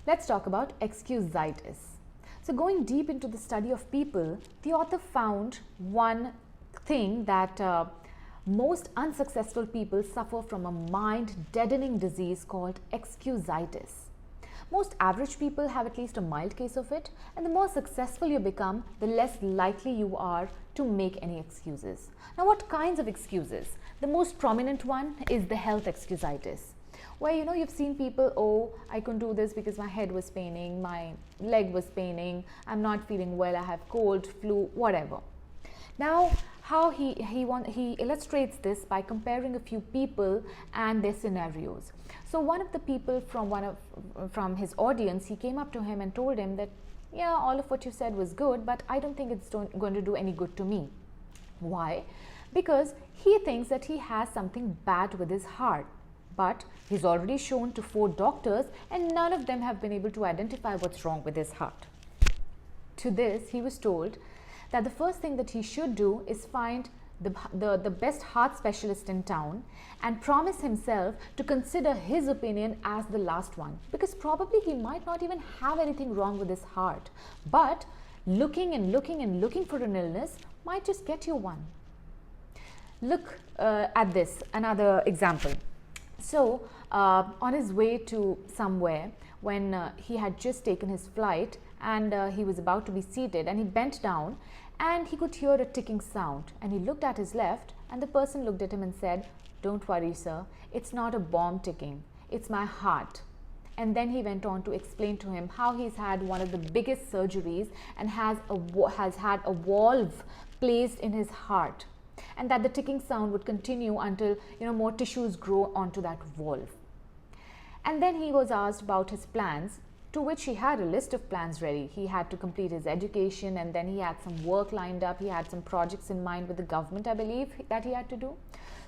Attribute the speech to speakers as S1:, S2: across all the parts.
S1: Let's talk about excusitis. So going deep into the study of people, the author found one thing that most unsuccessful people suffer from a mind-deadening disease called excusitis. Most average people have at least a mild case of it, and the more successful you become, the less likely you are to make any excuses. Now, what kinds of excuses? The most prominent one is the health excusitis, where you've seen people, oh, I couldn't do this because my head was paining, my leg was paining, I'm not feeling well, I have cold, flu, whatever. Now, how he illustrates this by comparing a few people and their scenarios. So one of the people from his audience, he came up to him and told him that, yeah, all of what you said was good, but I don't think it's going to do any good to me. Why? Because he thinks that he has something bad with his heart. But he's already shown to 4 doctors and none of them have been able to identify what's wrong with his heart. To this, he was told that the first thing that he should do is find the best heart specialist in town and promise himself to consider his opinion as the last one, because probably he might not even have anything wrong with his heart, but looking and looking and looking for an illness might just get you one. Look at this, another example. So on his way to somewhere, when he had just taken his flight and he was about to be seated, and he bent down and he could hear a ticking sound, and he looked at his left and the person looked at him and said, "Don't worry, sir, it's not a bomb ticking, it's my heart." And then he went on to explain to him how he's had one of the biggest surgeries and has had a valve placed in his heart, and that the ticking sound would continue until more tissues grow onto that valve. And then he was asked about his plans, to which he had a list of plans ready. He had to complete his education, and then he had some work lined up. He had some projects in mind with the government, I believe, that he had to do.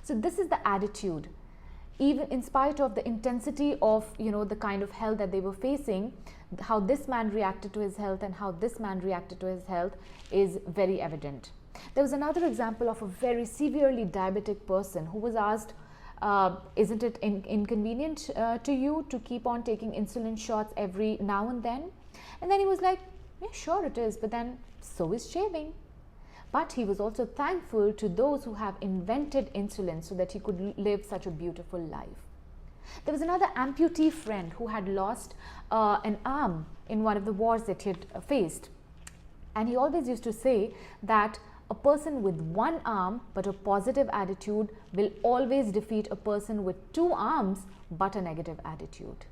S1: So this is the attitude. Even in spite of the intensity of the kind of health that they were facing, how this man reacted to his health and how this man reacted to his health is very evident. There was another example of a very severely diabetic person who was asked, isn't it inconvenient to you to keep on taking insulin shots every now and then? And then he was like, yeah, sure it is, but then so is shaving. But he was also thankful to those who have invented insulin so that he could live such a beautiful life. There was another amputee friend who had lost an arm in one of the wars that he had faced. And he always used to say that a person with one arm but a positive attitude will always defeat a person with 2 arms but a negative attitude.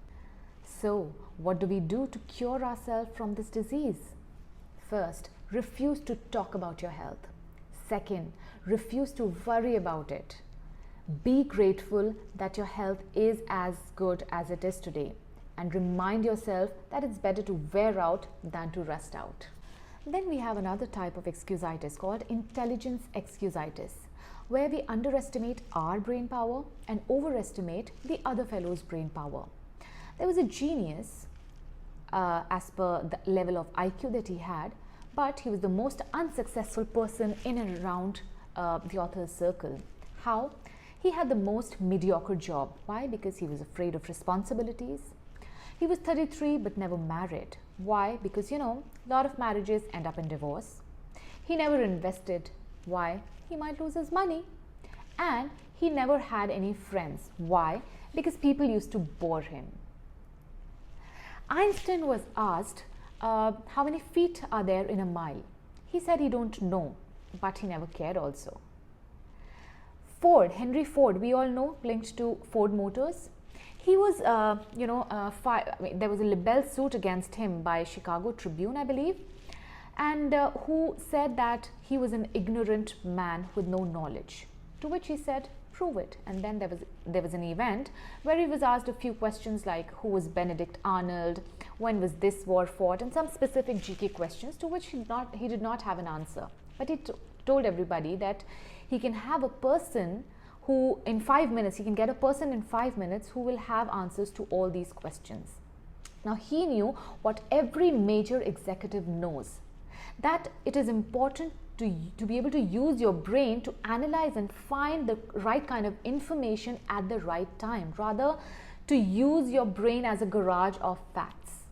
S1: So, what do we do to cure ourselves from this disease? First, refuse to talk about your health. Second, refuse to worry about it. Be grateful that your health is as good as it is today, and remind yourself that it's better to wear out than to rust out. Then we have another type of excusitis called intelligence excusitis, where we underestimate our brain power and overestimate the other fellow's brain power. There was a genius as per the level of IQ that he had, but he was the most unsuccessful person in and around the author's circle. How? He had the most mediocre job. Why? Because he was afraid of responsibilities. He was 33 but never married. Why? Because a lot of marriages end up in divorce. He never invested. Why? He might lose his money. And he never had any friends. Why? Because people used to bore him. Einstein was asked how many feet are there in a mile. He said he don't know, but he never cared also. Henry Ford, we all know, linked to Ford Motors. He was, there was a libel suit against him by Chicago Tribune, I believe, and who said that he was an ignorant man with no knowledge. To which he said, prove it. And then there was an event where he was asked a few questions like, who was Benedict Arnold, when was this war fought, and some specific GK questions to which he did not have an answer. But he told everybody that he can have a person who in 5 minutes, he can get a person in 5 minutes who will have answers to all these questions. Now he knew what every major executive knows, that it is important to be able to use your brain to analyze and find the right kind of information at the right time, rather to use your brain as a garage of facts.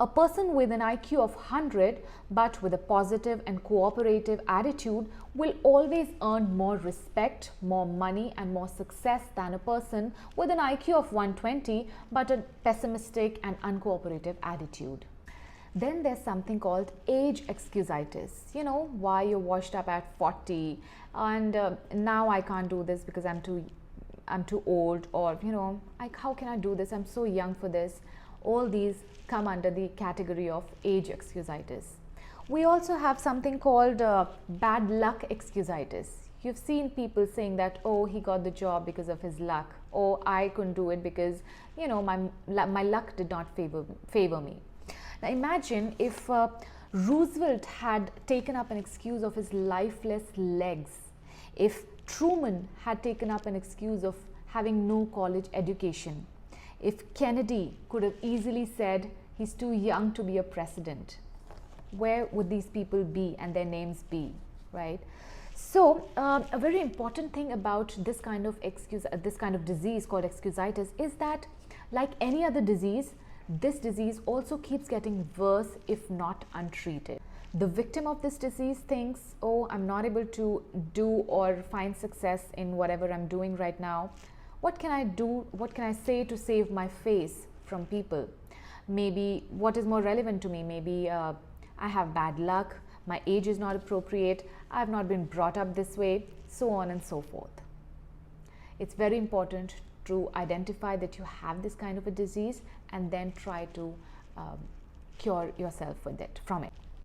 S1: A person with an IQ of 100 but with a positive and cooperative attitude will always earn more respect, more money and more success than a person with an IQ of 120 but a pessimistic and uncooperative attitude. Then there's something called age excusitis. You know, why you're washed up at 40 and now I can't do this because I'm too old, or you know, how can I do this? I'm so young for this. All these come under the category of age excusitis. We also have something called bad luck excusitis. You've seen people saying that, oh, he got the job because of his luck. Oh, I couldn't do it because, you know, my luck did not favor me. Now imagine if Roosevelt had taken up an excuse of his lifeless legs, if Truman had taken up an excuse of having no college education, if Kennedy could have easily said he's too young to be a president, where would these people be and their names be, right? So a very important thing about this kind of disease called excusitis is that, like any other disease, this disease also keeps getting worse if not untreated. The victim of this disease thinks, oh, I'm not able to do or find success in whatever I'm doing right now. What can I do? What can I say to save my face from people? Maybe what is more relevant to me? Maybe I have bad luck, my age is not appropriate, I have not been brought up this way, so on and so forth. It's very important to identify that you have this kind of a disease and then try to cure yourself from it.